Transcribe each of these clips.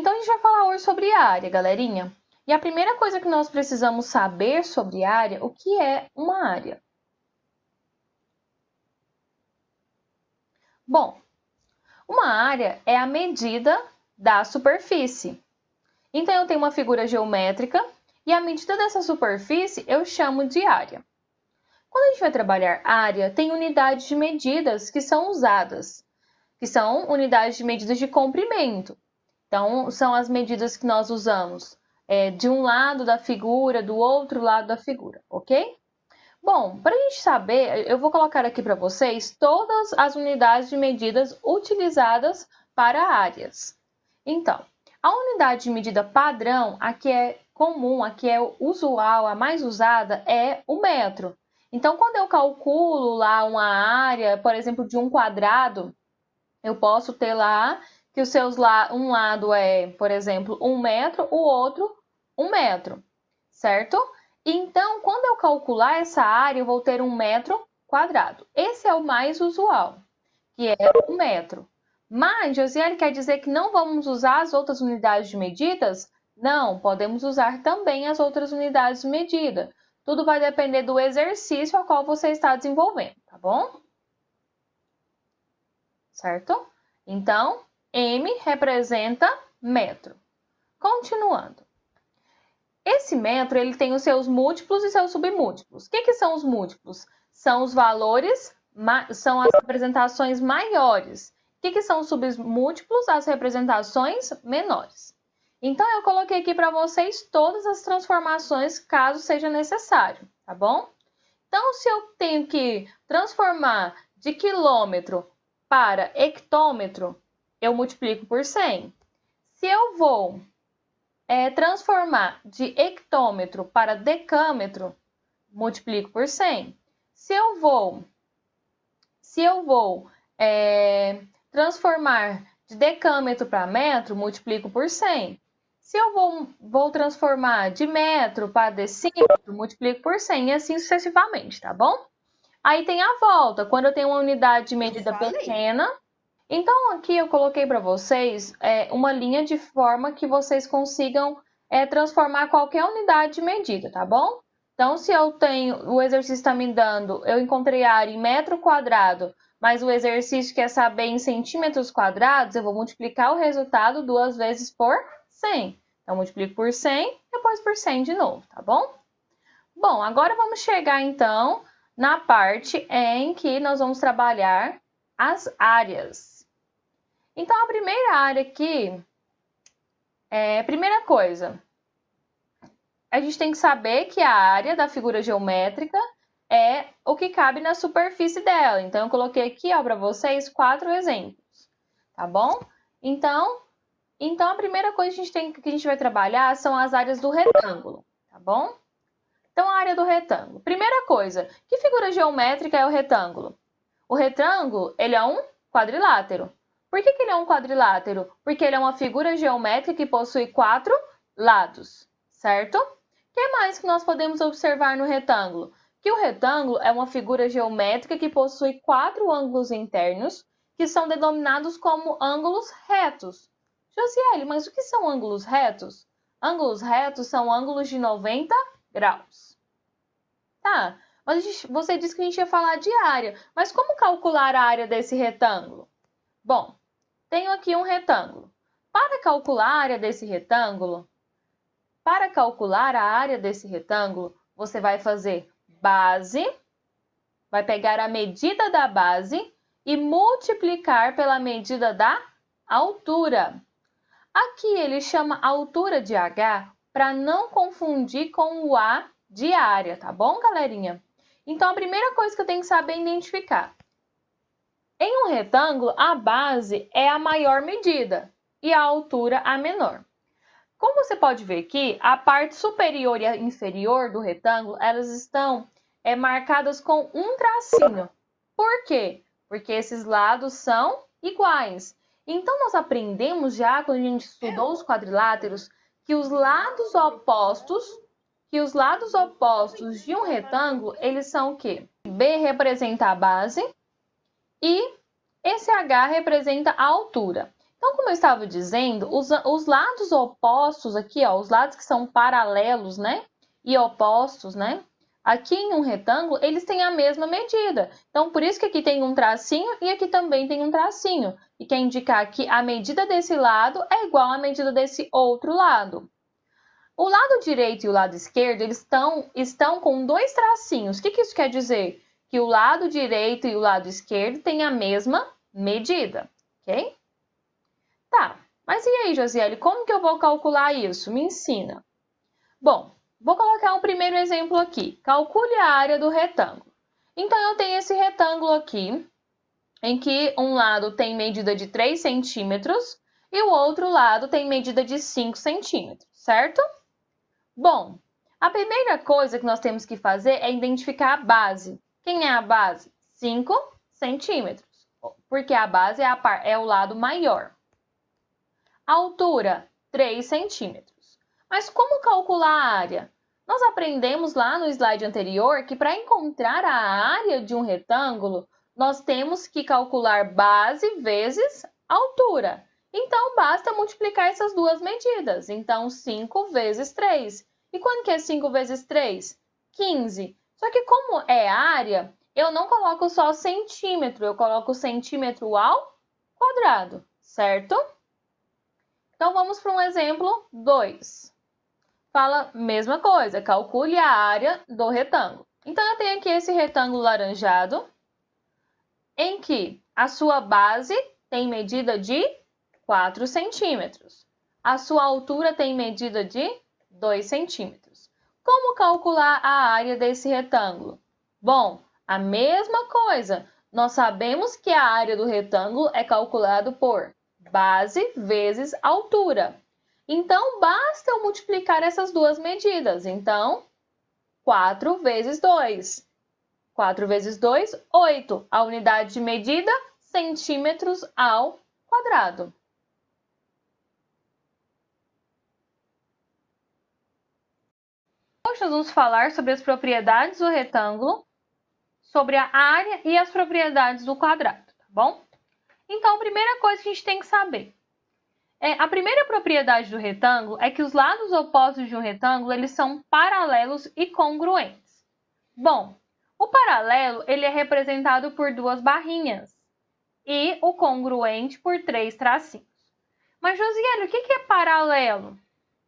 Então, a gente vai falar hoje sobre área, galerinha. E a primeira coisa que nós precisamos saber sobre área, o que é uma área? Bom, uma área é a medida da superfície. Então, eu tenho uma figura geométrica e a medida dessa superfície eu chamo de área. Quando a gente vai trabalhar área, tem unidades de medidas que são usadas, que são unidades de medidas de comprimento. Então, são as medidas que nós usamos de um lado da figura, do outro lado da figura, ok? Bom, para a gente saber, eu vou colocar aqui para vocês todas as unidades de medidas utilizadas para áreas. Então, a unidade de medida padrão, a que é comum, a que é usual, a mais usada, é o metro. Então, quando eu calculo lá uma área, por exemplo, de um quadrado, eu posso ter lá que um lado é, por exemplo, 1 metro, o outro 1 metro, certo? Então, quando eu calcular essa área, eu vou ter 1 metro quadrado. Esse é o mais usual, que é 1 metro. Mas, Josiane, quer dizer que não vamos usar as outras unidades de medidas? Não, podemos usar também as outras unidades de medida. Tudo vai depender do exercício ao qual você está desenvolvendo, tá bom? Certo? Então, M representa metro. Continuando. Esse metro ele tem os seus múltiplos e seus submúltiplos. O que são os múltiplos? São os valores, são as representações maiores. O que são os submúltiplos? As representações menores. Então, eu coloquei aqui para vocês todas as transformações, caso seja necessário, tá bom? Então, se eu tenho que transformar de quilômetro para hectômetro, eu multiplico por 100. Se eu vou transformar de hectômetro para decâmetro, multiplico por 100. Se eu vou transformar de decâmetro para metro, multiplico por 100. Se eu vou transformar de metro para decímetro, multiplico por 100 e assim sucessivamente, tá bom? Aí tem a volta, quando eu tenho uma unidade de medida pequena. Então, aqui eu coloquei para vocês uma linha de forma que vocês consigam transformar qualquer unidade de medida, tá bom? Então, se eu tenho, o exercício está me dando, eu encontrei a área em metro quadrado, mas o exercício quer saber em centímetros quadrados, eu vou multiplicar o resultado 2 vezes por 100. Então, multiplico por 100, depois por 100 de novo, tá bom? Bom, agora vamos chegar, então, na parte em que nós vamos trabalhar as áreas. Então, a primeira área aqui, primeira coisa, a gente tem que saber que a área da figura geométrica é o que cabe na superfície dela. Então, eu coloquei aqui para vocês 4 exemplos, tá bom? Então, a primeira coisa que a gente vai trabalhar são as áreas do retângulo, tá bom? Então, a área do retângulo. Primeira coisa, que figura geométrica é o retângulo? O retângulo, ele é um quadrilátero. Por que ele é um quadrilátero? Porque ele é uma figura geométrica que possui 4 lados, certo? O que mais que nós podemos observar no retângulo? Que o retângulo é uma figura geométrica que possui 4 ângulos internos, que são denominados como ângulos retos. Josiele, mas o que são ângulos retos? Ângulos retos são ângulos de 90 graus. Tá, mas você disse que a gente ia falar de área, mas como calcular a área desse retângulo? Bom, tenho aqui um retângulo. Para calcular a área desse retângulo, você vai fazer base, vai pegar a medida da base e multiplicar pela medida da altura. Aqui ele chama altura de H para não confundir com o A de área, tá bom, galerinha? Então, a primeira coisa que eu tenho que saber é identificar. Em um retângulo, a base é a maior medida e a altura a menor. Como você pode ver aqui, a parte superior e a inferior do retângulo, elas estão marcadas com um tracinho. Por quê? Porque esses lados são iguais. Então, nós aprendemos já, quando a gente estudou os quadriláteros, que os lados opostos de um retângulo, eles são o quê? B representa a base e esse H representa a altura. Então, como eu estava dizendo, os lados opostos aqui, ó, os lados que são paralelos, né, e opostos, né, aqui em um retângulo, eles têm a mesma medida. Então, por isso que aqui tem um tracinho e aqui também tem um tracinho. E quer indicar que a medida desse lado é igual à medida desse outro lado. O lado direito e o lado esquerdo, eles estão com dois tracinhos. O que isso quer dizer? Que o lado direito e o lado esquerdo têm a mesma medida, ok? Tá, mas e aí, Josiele, como que eu vou calcular isso? Me ensina. Bom, vou colocar um primeiro exemplo aqui. Calcule a área do retângulo. Então, eu tenho esse retângulo aqui, em que um lado tem medida de 3 centímetros e o outro lado tem medida de 5 centímetros, certo? Bom, a primeira coisa que nós temos que fazer é identificar a base. Quem é a base? 5 centímetros, porque a base é o lado maior. A altura, 3 centímetros. Mas como calcular a área? Nós aprendemos lá no slide anterior que para encontrar a área de um retângulo, nós temos que calcular base vezes altura. Então, basta multiplicar essas duas medidas. Então, 5 vezes 3. E quanto que é 5 vezes 3? 15. Só que como é área, eu não coloco só centímetro, eu coloco centímetro ao quadrado, certo? Então, vamos para um exemplo 2. Fala mesma coisa, calcule a área do retângulo. Então, eu tenho aqui esse retângulo laranjado, em que a sua base tem medida de 4 centímetros. A sua altura tem medida de 2 centímetros. Como calcular a área desse retângulo? Bom, a mesma coisa. Nós sabemos que a área do retângulo é calculado por base vezes altura. Então, basta eu multiplicar essas duas medidas. Então, 4 vezes 2. 4 vezes 2, 8. A unidade de medida, centímetros ao quadrado. Hoje nós vamos falar sobre as propriedades do retângulo, sobre a área e as propriedades do quadrado, tá bom? Então, a primeira coisa que a gente tem que saber a primeira propriedade do retângulo é que os lados opostos de um retângulo eles são paralelos e congruentes. Bom, o paralelo ele é representado por duas barrinhas e o congruente por 3 tracinhos. Mas, Josiele, o que é paralelo?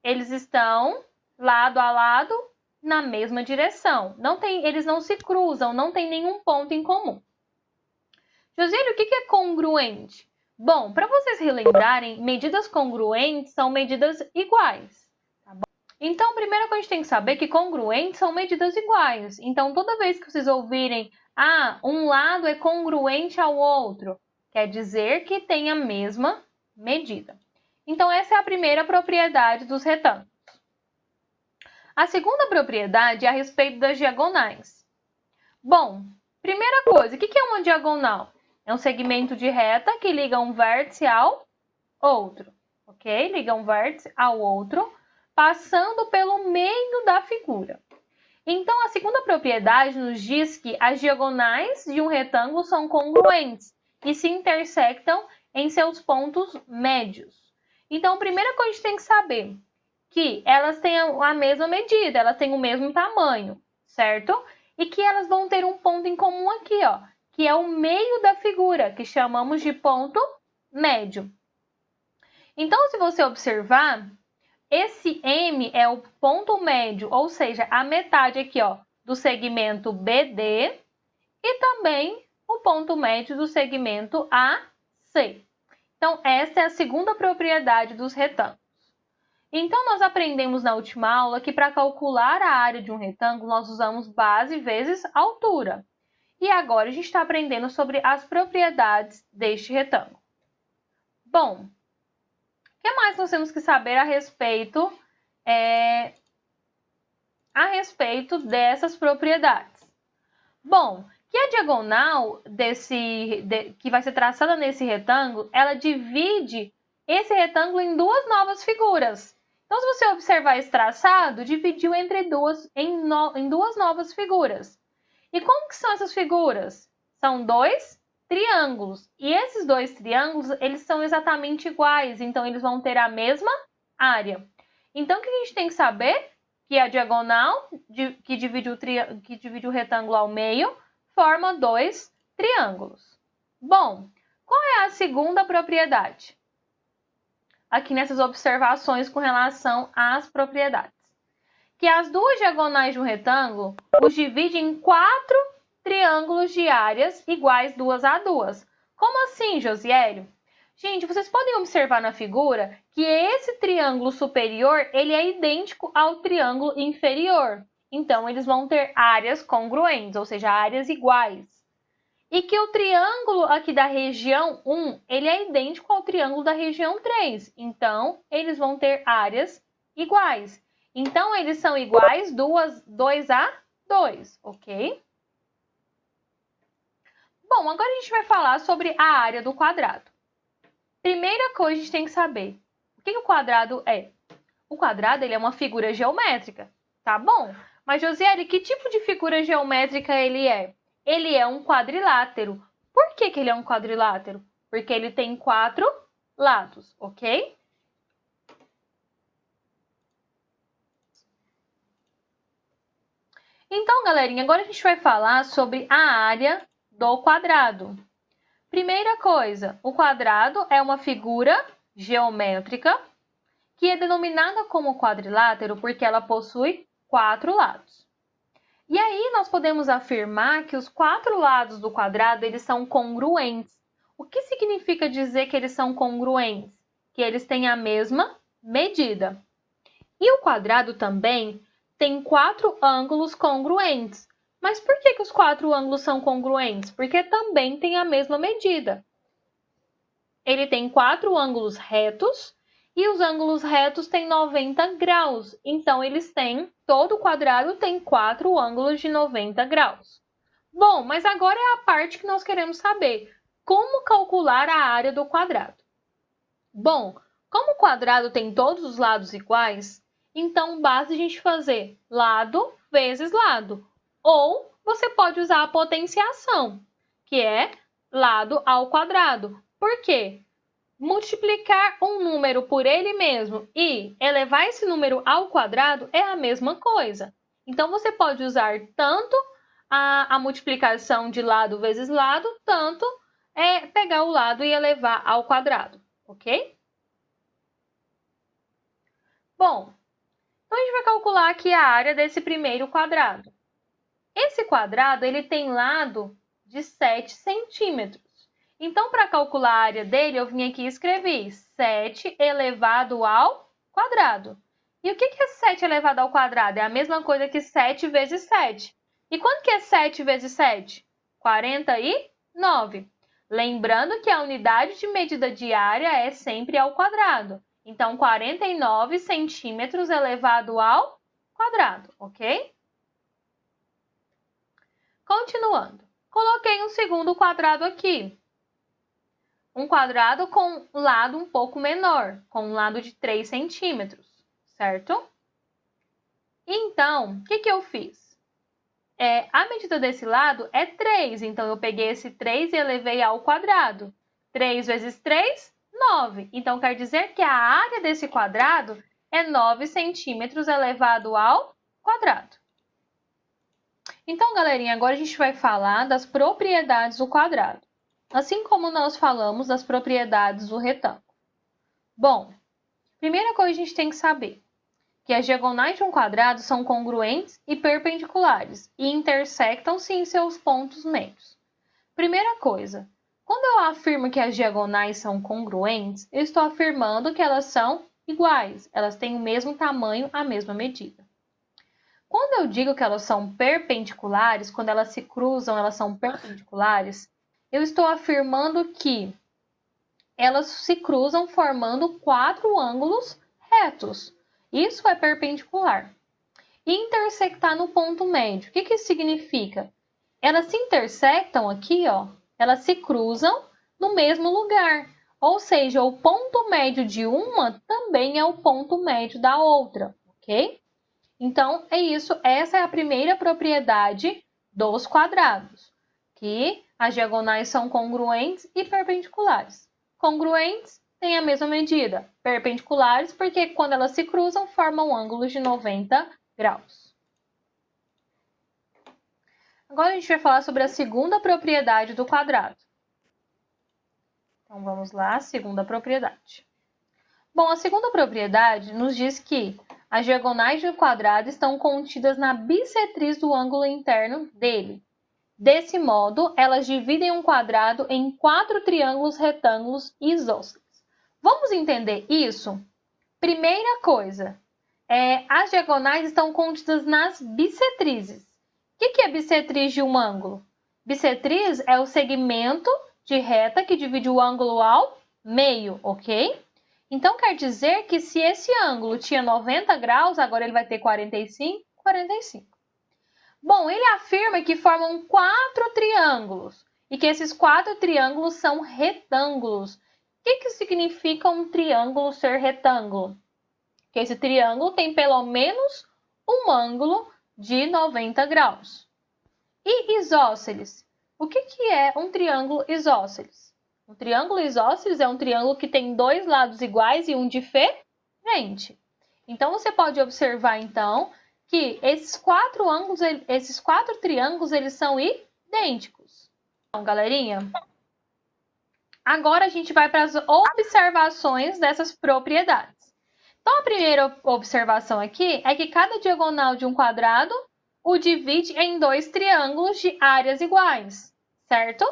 Eles estão lado a lado na mesma direção. Eles não se cruzam, não tem nenhum ponto em comum. Josiele, o que é congruente? Bom, para vocês relembrarem, medidas congruentes são medidas iguais. Tá bom? Então, a primeira coisa que a gente tem que saber é que congruentes são medidas iguais. Então, toda vez que vocês ouvirem, um lado é congruente ao outro, quer dizer que tem a mesma medida. Então, essa é a primeira propriedade dos retângulos. A segunda propriedade é a respeito das diagonais. Bom, primeira coisa, o que é uma diagonal? É um segmento de reta que liga um vértice ao outro, ok? Liga um vértice ao outro, passando pelo meio da figura. Então, a segunda propriedade nos diz que as diagonais de um retângulo são congruentes e se intersectam em seus pontos médios. Então, a primeira coisa que a gente tem que saber que elas têm a mesma medida, elas têm o mesmo tamanho, certo? E que elas vão ter um ponto em comum aqui, ó, que é o meio da figura, que chamamos de ponto médio. Então, se você observar, esse M é o ponto médio, ou seja, a metade aqui, ó, do segmento BD e também o ponto médio do segmento AC. Então, essa é a segunda propriedade dos retângulos. Então, nós aprendemos na última aula que para calcular a área de um retângulo, nós usamos base vezes altura. E agora a gente está aprendendo sobre as propriedades deste retângulo. Bom, o que mais nós temos que saber a respeito dessas propriedades? Bom, que a diagonal que vai ser traçada nesse retângulo, ela divide esse retângulo em duas novas figuras. Então, se você observar esse traçado, dividiu em duas novas figuras. E como que são essas figuras? São dois triângulos. E esses dois triângulos, eles são exatamente iguais, então eles vão ter a mesma área. Então, o que a gente tem que saber? Que a diagonal que divide o retângulo ao meio forma dois triângulos. Bom, qual é a segunda propriedade? Aqui nessas observações com relação às propriedades. Que as duas diagonais de um retângulo os divide em quatro triângulos de áreas iguais 2 a 2. Como assim, Josiélio? Gente, vocês podem observar na figura que esse triângulo superior ele é idêntico ao triângulo inferior. Então, eles vão ter áreas congruentes, ou seja, áreas iguais. E que o triângulo aqui da região 1, ele é idêntico ao triângulo da região 3. Então, eles vão ter áreas iguais. Então, eles são iguais 2 a 2, ok? Bom, agora a gente vai falar sobre a área do quadrado. Primeira coisa, a gente tem que saber o que o quadrado é. O quadrado ele é uma figura geométrica, tá bom? Mas, Josiele, que tipo de figura geométrica ele é? Ele é um quadrilátero. Por que ele é um quadrilátero? Porque ele tem 4 lados, ok? Então, galerinha, agora a gente vai falar sobre a área do quadrado. Primeira coisa, o quadrado é uma figura geométrica que é denominada como quadrilátero porque ela possui 4 lados. E aí nós podemos afirmar que os 4 lados do quadrado eles são congruentes. O que significa dizer que eles são congruentes? Que eles têm a mesma medida. E o quadrado também tem 4 ângulos congruentes. Mas por que os 4 ângulos são congruentes? Porque também tem a mesma medida. Ele tem 4 ângulos retos e os ângulos retos têm 90 graus. Então, todo quadrado tem 4 ângulos de 90 graus. Bom, mas agora é a parte que nós queremos saber. Como calcular a área do quadrado? Bom, como o quadrado tem todos os lados iguais, então basta a gente fazer lado vezes lado. Ou você pode usar a potenciação, que é lado ao quadrado. Por quê? Multiplicar um número por ele mesmo e elevar esse número ao quadrado é a mesma coisa. Então, você pode usar tanto a multiplicação de lado vezes lado, tanto pegar o lado e elevar ao quadrado, ok? Bom, então a gente vai calcular aqui a área desse primeiro quadrado. Esse quadrado ele tem lado de 7 centímetros. Então, para calcular a área dele, eu vim aqui e escrevi 7 elevado ao quadrado. E o que é 7 elevado ao quadrado? É a mesma coisa que 7 vezes 7. E quanto que é 7 vezes 7? 49. Lembrando que a unidade de medida de área é sempre ao quadrado. Então, 49 centímetros elevado ao quadrado, ok? Continuando. Coloquei um segundo quadrado aqui. Um quadrado com lado um pouco menor, com um lado de 3 centímetros, certo? Então, o que eu fiz? A medida desse lado é 3, então eu peguei esse 3 e elevei ao quadrado. 3 vezes 3, 9. Então, quer dizer que a área desse quadrado é 9 centímetros elevado ao quadrado. Então, galerinha, agora a gente vai falar das propriedades do quadrado. Assim como nós falamos das propriedades do retângulo. Bom, primeira coisa a gente tem que saber que as diagonais de um quadrado são congruentes e perpendiculares e intersectam-se em seus pontos médios. Primeira coisa, quando eu afirmo que as diagonais são congruentes, eu estou afirmando que elas são iguais, elas têm o mesmo tamanho, a mesma medida. Quando eu digo que elas são perpendiculares, quando elas se cruzam, elas são perpendiculares, eu estou afirmando que elas se cruzam formando 4 ângulos retos. Isso é perpendicular. E intersectar no ponto médio. O que isso significa? Elas se intersectam aqui, ó. Elas se cruzam no mesmo lugar. Ou seja, o ponto médio de uma também é o ponto médio da outra, ok? Então, é isso. Essa é a primeira propriedade dos quadrados, que As diagonais são congruentes e perpendiculares. Congruentes têm a mesma medida. Perpendiculares, porque quando elas se cruzam, formam ângulos de 90 graus. Agora a gente vai falar sobre a segunda propriedade do quadrado. Então, vamos lá, segunda propriedade. Bom, a segunda propriedade nos diz que as diagonais de um quadrado estão contidas na bissetriz do ângulo interno dele. Desse modo, elas dividem um quadrado em 4 triângulos retângulos isósceles. Vamos entender isso? Primeira coisa, as diagonais estão contidas nas bissetrizes. O que é bissetriz de um ângulo? Bissetriz é o segmento de reta que divide o ângulo ao meio, ok? Então, quer dizer que se esse ângulo tinha 90 graus, agora ele vai ter 45, 45. Bom, ele afirma que formam 4 triângulos e que esses 4 triângulos são retângulos. O que significa um triângulo ser retângulo? Que esse triângulo tem pelo menos um ângulo de 90 graus. E isósceles? O que é um triângulo isósceles? Um triângulo isósceles é um triângulo que tem 2 lados iguais e um diferente. Então, você pode observar, então, que esses 4 triângulos, eles são idênticos. Então, galerinha, agora a gente vai para as observações dessas propriedades. Então, a primeira observação aqui é que cada diagonal de um quadrado o divide em 2 triângulos de áreas iguais, certo?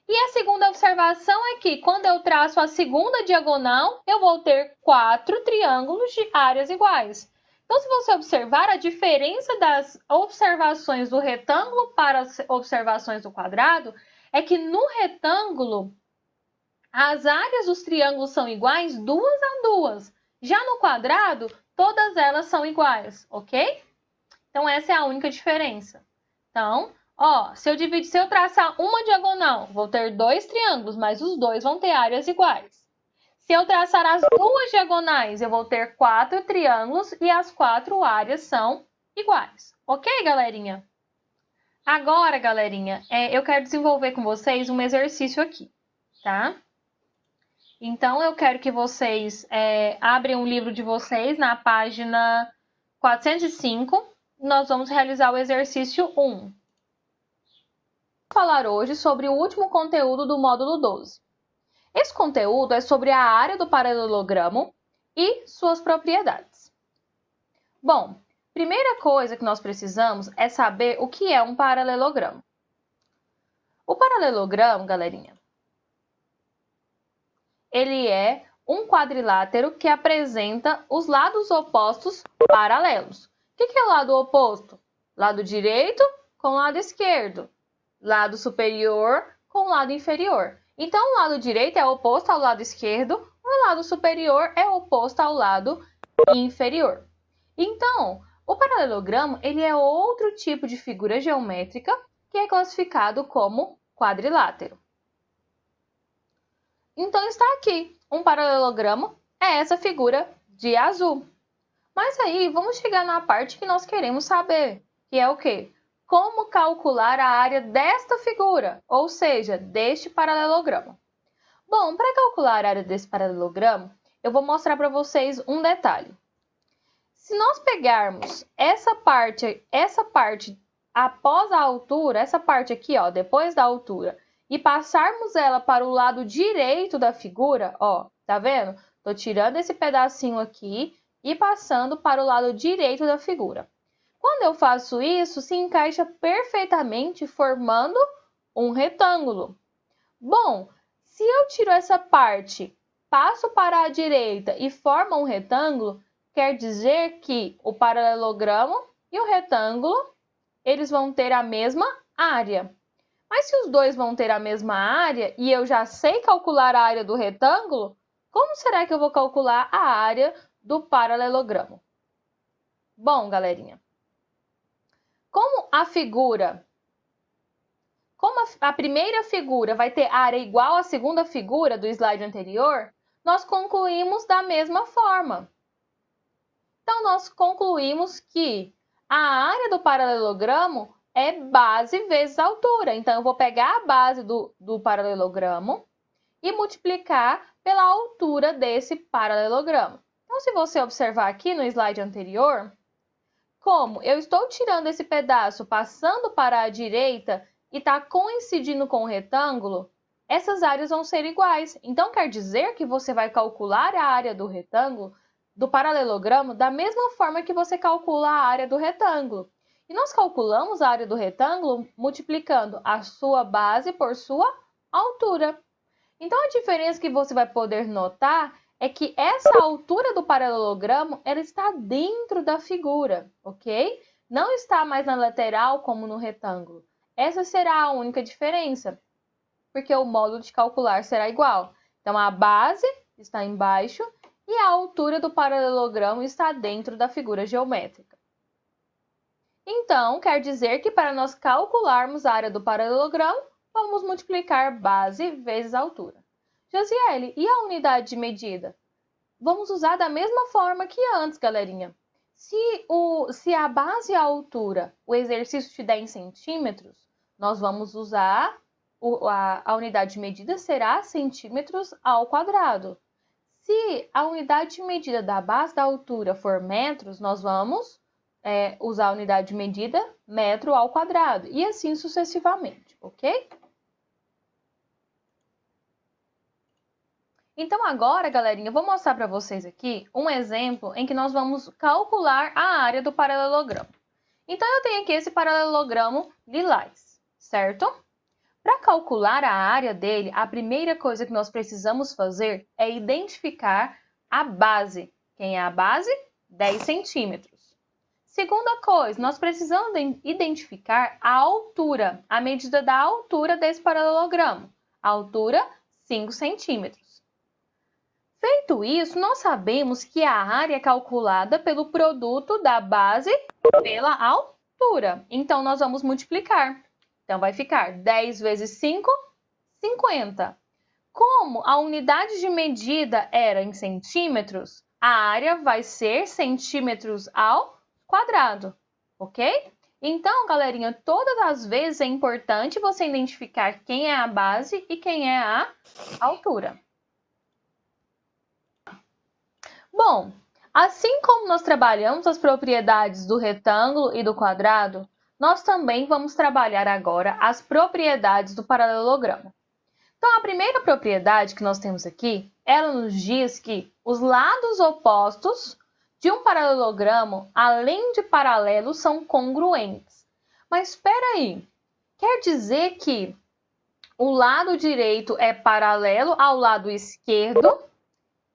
E a segunda observação é que quando eu traço a segunda diagonal, eu vou ter 4 triângulos de áreas iguais. Então, se você observar, a diferença das observações do retângulo para as observações do quadrado é que no retângulo, as áreas dos triângulos são iguais 2 a 2. Já no quadrado, todas elas são iguais, ok? Então, essa é a única diferença. Então, se eu traçar uma diagonal, vou ter 2 triângulos, mas os dois vão ter áreas iguais. Se eu traçar as 2 diagonais, eu vou ter 4 triângulos e as 4 áreas são iguais. Ok, galerinha? Agora, galerinha, eu quero desenvolver com vocês um exercício aqui, tá? Então, eu quero que vocês abrem um livro de vocês na página 405. Nós vamos realizar o exercício 1. Vou falar hoje sobre o último conteúdo do módulo 12. Esse conteúdo é sobre a área do paralelogramo e suas propriedades. Bom, primeira coisa que nós precisamos é saber o que é um paralelogramo. O paralelogramo, galerinha, ele é um quadrilátero que apresenta os lados opostos paralelos. O que é o lado oposto? Lado direito com lado esquerdo. Lado superior com lado inferior. Então, o lado direito é oposto ao lado esquerdo, o lado superior é oposto ao lado inferior. Então, o paralelogramo ele é outro tipo de figura geométrica que é classificado como quadrilátero. Então, está aqui, um paralelogramo é essa figura de azul. Mas aí, vamos chegar na parte que nós queremos saber, que é o quê? Como calcular a área desta figura, ou seja, deste paralelogramo. Bom, para calcular a área desse paralelogramo, eu vou mostrar para vocês um detalhe. Se nós pegarmos essa parte após a altura, essa parte aqui, depois da altura, e passarmos ela para o lado direito da figura, tá vendo? Estou tirando esse pedacinho aqui e passando para o lado direito da figura. Quando eu faço isso, se encaixa perfeitamente formando um retângulo. Bom, se eu tiro essa parte, passo para a direita e formo um retângulo, quer dizer que o paralelogramo e o retângulo, eles vão ter a mesma área. Mas se os dois vão ter a mesma área e eu já sei calcular a área do retângulo, como será que eu vou calcular a área do paralelogramo? Bom, galerinha, como a primeira figura vai ter área igual à segunda figura do slide anterior, nós concluímos da mesma forma. Então, nós concluímos que a área do paralelogramo é base vezes altura. Então, eu vou pegar a base do paralelogramo e multiplicar pela altura desse paralelogramo. Então, se você observar aqui no slide anterior, como eu estou tirando esse pedaço, passando para a direita e está coincidindo com o retângulo, essas áreas vão ser iguais. Então, quer dizer que você vai calcular a área do retângulo, do paralelogramo, da mesma forma que você calcula a área do retângulo. E nós calculamos a área do retângulo multiplicando a sua base por sua altura. Então, a diferença que você vai poder notar é que essa altura do paralelogramo ela está dentro da figura, ok? Não está mais na lateral como no retângulo. Essa será a única diferença, porque o módulo de calcular será igual. Então, a base está embaixo e a altura do paralelogramo está dentro da figura geométrica. Então, quer dizer que para nós calcularmos a área do paralelogramo, vamos multiplicar base vezes altura. Josiele, e a unidade de medida? Vamos usar da mesma forma que antes, galerinha. Se a base e a altura, o exercício te der em centímetros, nós vamos usar, a unidade de medida será centímetros ao quadrado. Se a unidade de medida da base da altura for metros, nós vamos usar a unidade de medida metro ao quadrado, e assim sucessivamente, ok? Então, agora, galerinha, eu vou mostrar para vocês aqui um exemplo em que nós vamos calcular a área do paralelogramo. Então, eu tenho aqui esse paralelogramo lilás, certo? Para calcular a área dele, a primeira coisa que nós precisamos fazer é identificar a base. Quem é a base? 10 centímetros. Segunda coisa, nós precisamos identificar a altura, a medida da altura desse paralelogramo. A altura, 5 centímetros. Feito isso, nós sabemos que a área é calculada pelo produto da base pela altura. Então, nós vamos multiplicar. Então, vai ficar 10 vezes 5, 50. Como a unidade de medida era em centímetros, a área vai ser centímetros ao quadrado, ok? Então, galerinha, todas as vezes é importante você identificar quem é a base e quem é a altura. Bom, assim como nós trabalhamos as propriedades do retângulo e do quadrado, nós também vamos trabalhar agora as propriedades do paralelogramo. Então, a primeira propriedade que nós temos aqui, ela nos diz que os lados opostos de um paralelogramo, além de paralelos, são congruentes. Mas espera aí, quer dizer que o lado direito é paralelo ao lado esquerdo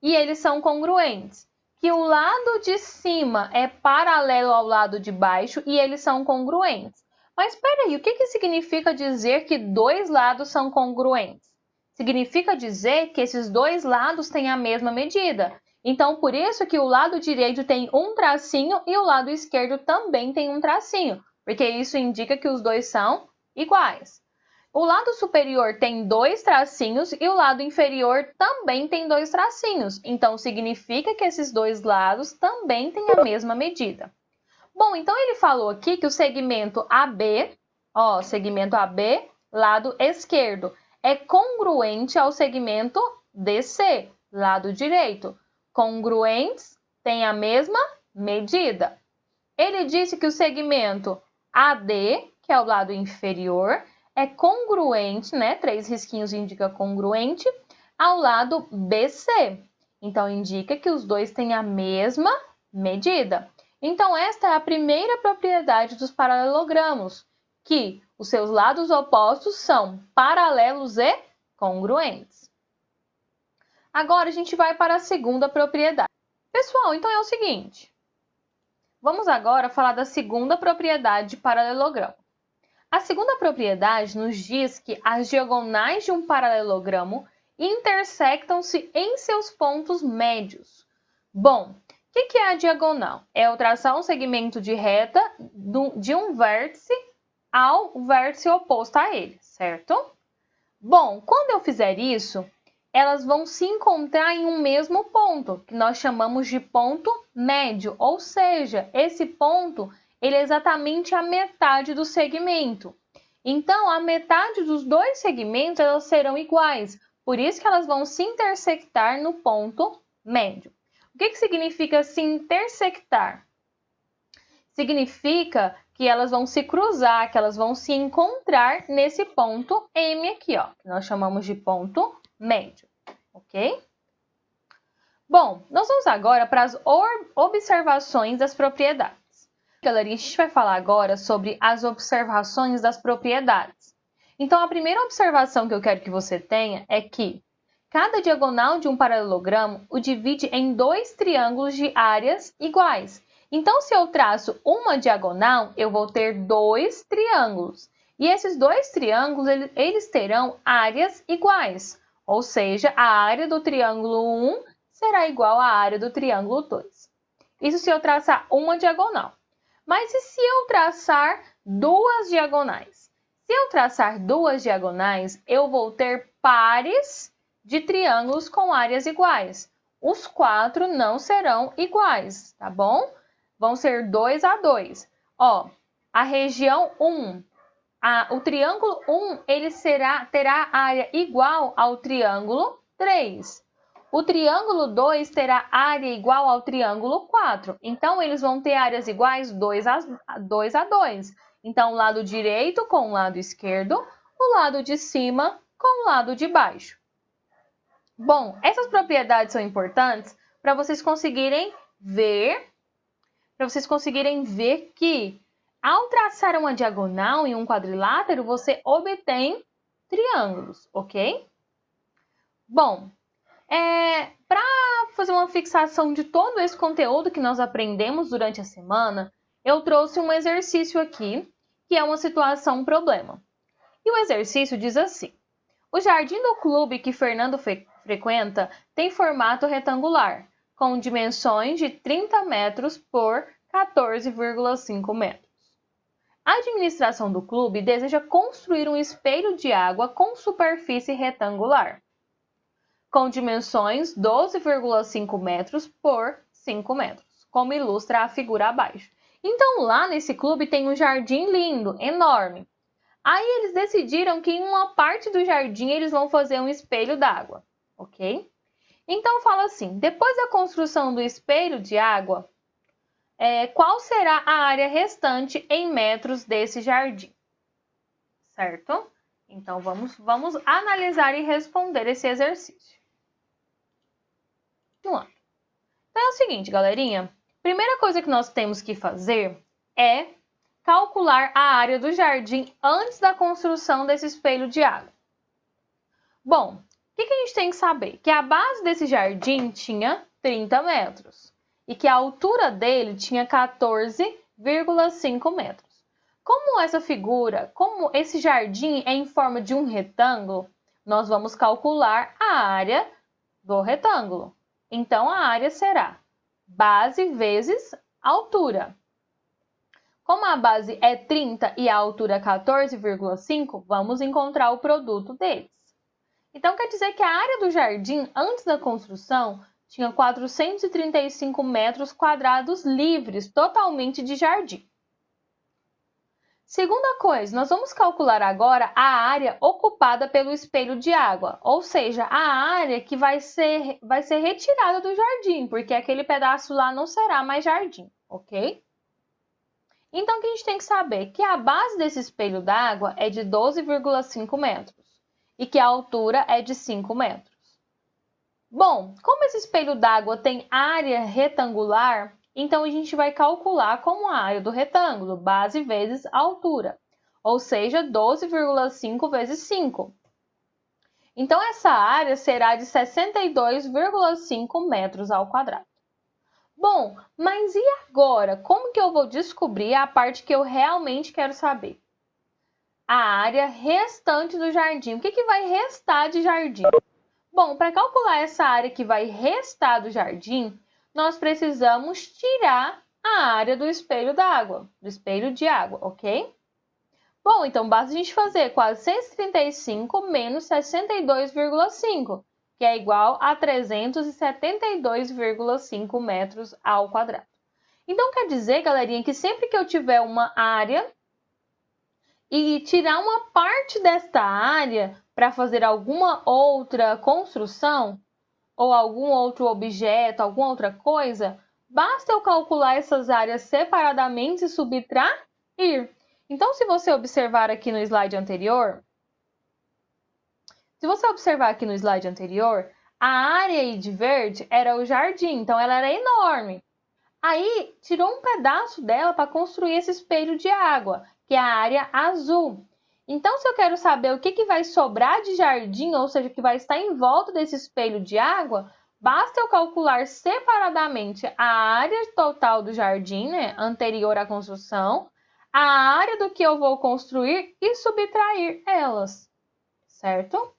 e eles são congruentes. Que o lado de cima é paralelo ao lado de baixo e eles são congruentes. Mas espera aí, o que significa dizer que dois lados são congruentes? Significa dizer que esses dois lados têm a mesma medida. Então, por isso que o lado direito tem um tracinho e o lado esquerdo também tem um tracinho, porque isso indica que os dois são iguais. O lado superior tem dois tracinhos e o lado inferior também tem dois tracinhos. Então, significa que esses dois lados também têm a mesma medida. Bom, então ele falou aqui que o segmento AB, segmento AB, lado esquerdo, é congruente ao segmento DC, lado direito. Congruentes têm a mesma medida. Ele disse que o segmento AD, que é o lado inferior, é congruente, né? 3 risquinhos indica congruente, ao lado BC. Então, indica que os dois têm a mesma medida. Então, esta é a primeira propriedade dos paralelogramos, que os seus lados opostos são paralelos e congruentes. Agora, a gente vai para a segunda propriedade. Pessoal, então é o seguinte. Vamos agora falar da segunda propriedade de paralelogramo. A segunda propriedade nos diz que as diagonais de um paralelogramo intersectam-se em seus pontos médios. Bom, o que é a diagonal? É eu traçar um segmento de reta de um vértice ao vértice oposto a ele, certo? Bom, quando eu fizer isso, elas vão se encontrar em um mesmo ponto, que nós chamamos de ponto médio, ou seja, esse ponto ele é exatamente a metade do segmento. Então, a metade dos dois segmentos elas serão iguais, por isso que elas vão se intersectar no ponto médio. O que significa se intersectar? Significa que elas vão se cruzar, que elas vão se encontrar nesse ponto M aqui, ó, que nós chamamos de ponto médio, ok? Bom, nós vamos agora para as observações das propriedades. Galera, a gente vai falar agora sobre as observações das propriedades. Então, a primeira observação que eu quero que você tenha é que cada diagonal de um paralelogramo o divide em dois triângulos de áreas iguais. Então, se eu traço uma diagonal, eu vou ter dois triângulos. E esses dois triângulos, eles terão áreas iguais. Ou seja, a área do triângulo 1 será igual à área do triângulo 2. Isso se eu traçar uma diagonal. Mas e se eu traçar duas diagonais? Se eu traçar duas diagonais, eu vou ter pares de triângulos com áreas iguais. Os quatro não serão iguais, tá bom? Vão ser 2 a 2. Ó, a região 1, o triângulo 1, ele terá área igual ao triângulo 3. O triângulo 2 terá área igual ao triângulo 4. Então, eles vão ter áreas iguais 2 a 2. Então, o lado direito com o lado esquerdo, o lado de cima com o lado de baixo. Bom, essas propriedades são importantes para vocês conseguirem ver que ao traçar uma diagonal em um quadrilátero, você obtém triângulos, ok? Bom, para fazer uma fixação de todo esse conteúdo que nós aprendemos durante a semana, eu trouxe um exercício aqui, que é uma situação problema. E o exercício diz assim: o jardim do clube que Fernando frequenta tem formato retangular, com dimensões de 30 metros por 14,5 metros. A administração do clube deseja construir um espelho de água com superfície retangular, com dimensões 12,5 metros por 5 metros, como ilustra a figura abaixo. Então, lá nesse clube tem um jardim lindo, enorme. Aí eles decidiram que em uma parte do jardim eles vão fazer um espelho d'água, ok? Então, fala assim, depois da construção do espelho de água, qual será a área restante em metros desse jardim? Certo? Então, vamos analisar e responder esse exercício. Então, é o seguinte, galerinha. Primeira coisa que nós temos que fazer é calcular a área do jardim antes da construção desse espelho de água. Bom, o que a gente tem que saber? Que a base desse jardim tinha 30 metros e que a altura dele tinha 14,5 metros. Como esse jardim é em forma de um retângulo, nós vamos calcular a área do retângulo. Então, a área será base vezes altura. Como a base é 30 e a altura 14,5, vamos encontrar o produto deles. Então, quer dizer que a área do jardim, antes da construção, tinha 435 metros quadrados livres, totalmente de jardim. Segunda coisa, nós vamos calcular agora a área ocupada pelo espelho de água, ou seja, a área que vai ser retirada do jardim, porque aquele pedaço lá não será mais jardim, ok? Então, o que a gente tem que saber? Que a base desse espelho d'água é de 12,5 metros e que a altura é de 5 metros. Bom, como esse espelho d'água tem área retangular, então a gente vai calcular como a área do retângulo, base vezes altura, ou seja, 12,5 vezes 5. Então, essa área será de 62,5 metros ao quadrado. Bom, mas e agora? Como que eu vou descobrir a parte que eu realmente quero saber? A área restante do jardim. O que vai restar de jardim? Bom, para calcular essa área que vai restar do jardim, nós precisamos tirar a área do espelho d'água, do espelho de água, ok? Bom, então basta a gente fazer 435 menos 62,5, que é igual a 372,5 metros ao quadrado. Então, quer dizer, galerinha, que sempre que eu tiver uma área e tirar uma parte desta área para fazer alguma outra construção, ou algum outro objeto, alguma outra coisa, basta eu calcular essas áreas separadamente e subtrair. Então, se você observar aqui no slide anterior, a área aí de verde era o jardim, então ela era enorme. Aí, tirou um pedaço dela para construir esse espelho de água, que é a área azul. Então, se eu quero saber o que vai sobrar de jardim, ou seja, o que vai estar em volta desse espelho de água, basta eu calcular separadamente a área total do jardim, né, anterior à construção, a área do que eu vou construir e subtrair elas, certo?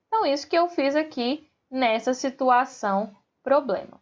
Então, isso que eu fiz aqui nessa situação problema.